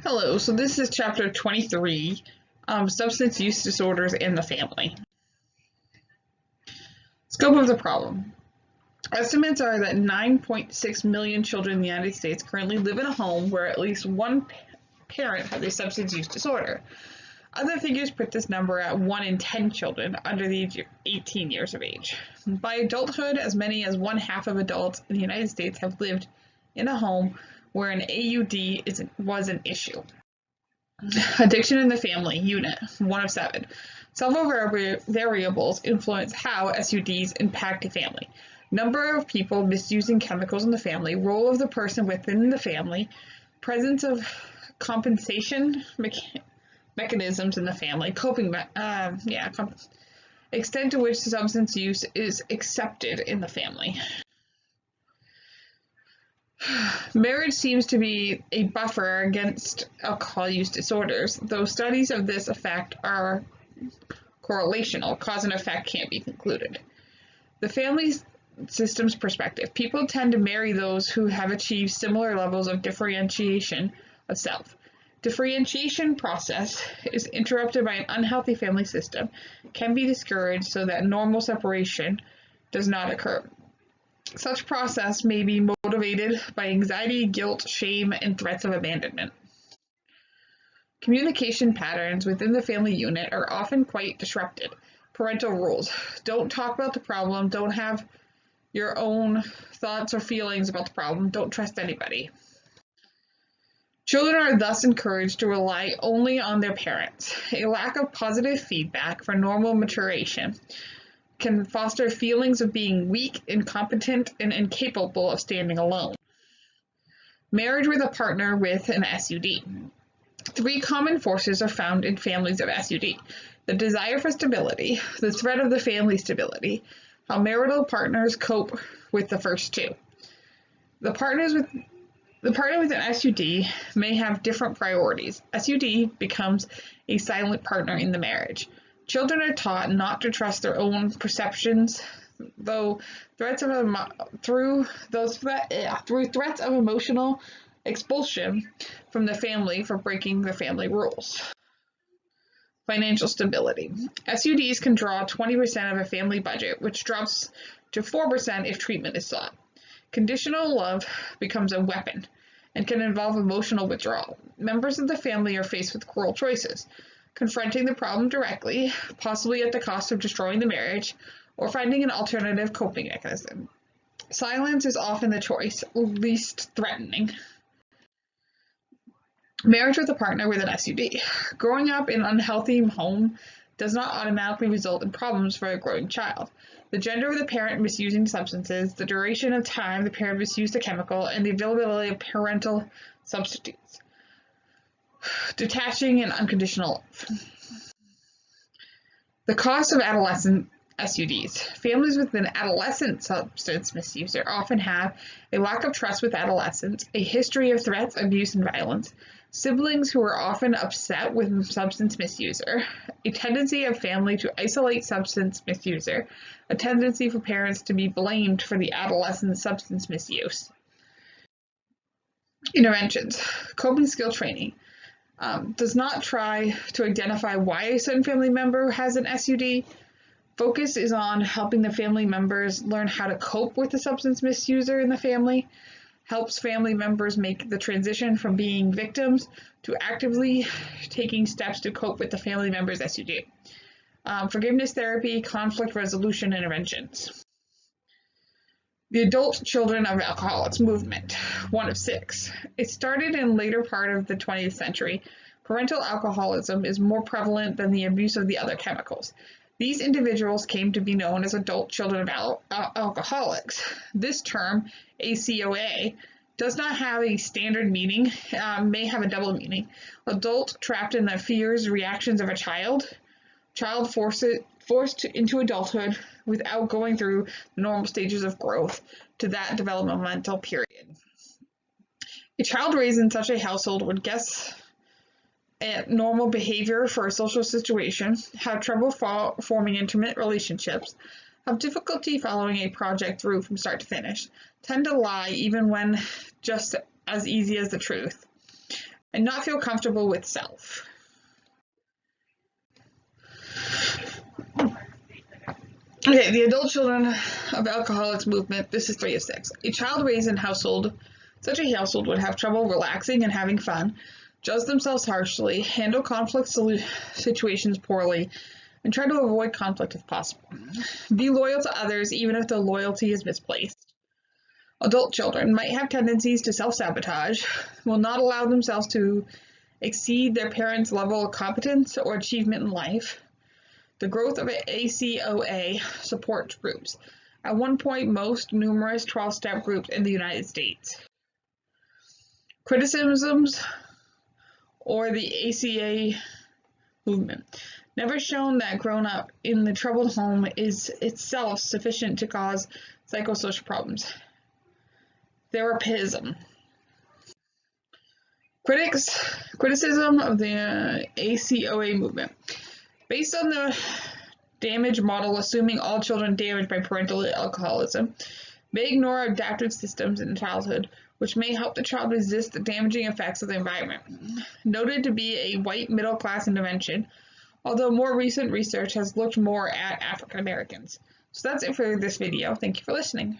Hello, so this is chapter 23, Substance Use Disorders in the Family. Scope of the problem. Estimates are that 9.6 million children in the United States currently live in a home where at least one parent has a substance use disorder. Other figures put this number at 1 in 10 children under the age of 18 years of age. By adulthood, as many as one-half of adults in the United States have lived in a home where an AUD was an issue. Addiction in the family, unit, 1 of 7. Several variables influence how SUDs impact a family. Number of people misusing chemicals in the family, role of the person within the family, presence of compensation mechanisms in the family, extent to which substance use is accepted in the family. Marriage seems to be a buffer against alcohol use disorders, though studies of this effect are correlational. Cause and effect can't be concluded. The family system's perspective. People tend to marry those who have achieved similar levels of differentiation of self. Differentiation process is interrupted by an unhealthy family system, can be discouraged so that normal separation does not occur. Such process may be motivated by anxiety, guilt, shame, and threats of abandonment. Communication patterns within the family unit are often quite disrupted. Parental rules. Don't talk about the problem. Don't have your own thoughts or feelings about the problem. Don't trust anybody. Children are thus encouraged to rely only on their parents. A lack of positive feedback for normal maturation can foster feelings of being weak, incompetent, and incapable of standing alone. Marriage with a partner with an SUD. 3 common forces are found in families of SUD. The desire for stability, the threat of the family stability, how marital partners cope with the first 2. The partner with an SUD may have different priorities. SUD becomes a silent partner in the marriage. Children are taught not to trust their own perceptions, through threats of emotional expulsion from the family for breaking the family rules. Financial stability. SUDs can draw 20% of a family budget, which drops to 4% if treatment is sought. Conditional love becomes a weapon and can involve emotional withdrawal. Members of the family are faced with cruel choices: confronting the problem directly, possibly at the cost of destroying the marriage, or finding an alternative coping mechanism. Silence is often the choice, least threatening. Marriage with a partner with an SUD. Growing up in an unhealthy home does not automatically result in problems for a growing child. The gender of the parent misusing substances, the duration of time the parent misused a chemical, and the availability of parental substitutes. Detaching and unconditional love. The cost of adolescent SUDs. Families with an adolescent substance misuser often have a lack of trust with adolescents, a history of threats, abuse, and violence, siblings who are often upset with substance misuser, a tendency of family to isolate substance misuser, a tendency for parents to be blamed for the adolescent substance misuse. Interventions. Coping skill training. Does not try to identify why a certain family member has an SUD. Focus is on helping the family members learn how to cope with the substance misuser in the family. Helps family members make the transition from being victims to actively taking steps to cope with the family member's SUD. Forgiveness therapy, conflict resolution interventions. The Adult Children of Alcoholics movement, 1 of 6. It started in later part of the 20th century. Parental alcoholism is more prevalent than the abuse of the other chemicals. These individuals came to be known as adult children of alcoholics. This term, ACOA, does not have a standard meaning, may have a double meaning. Adult trapped in the fears, reactions of a child forced into adulthood without going through the normal stages of growth to that developmental period. A child raised in such a household would guess at normal behavior for a social situation, have trouble forming intimate relationships, have difficulty following a project through from start to finish, tend to lie even when just as easy as the truth, and not feel comfortable with self. Okay, the adult children of alcoholics movement. This is 3 of 6. A child raised in such a household would have trouble relaxing and having fun, judge themselves harshly, handle conflict situations poorly, and try to avoid conflict if possible. Be loyal to others even if the loyalty is misplaced. Adult children might have tendencies to self-sabotage, will not allow themselves to exceed their parents' level of competence or achievement in life. The growth of ACOA support groups. At one point, most numerous 12-step groups in the United States. Criticisms or the ACA movement. Never shown that growing up in the troubled home is itself sufficient to cause psychosocial problems. Therapism. Criticism of the ACOA movement. Based on the damage model, assuming all children damaged by parental alcoholism may ignore adaptive systems in childhood, which may help the child resist the damaging effects of the environment. Noted to be a white middle-class intervention, although more recent research has looked more at African Americans. So that's it for this video. Thank you for listening.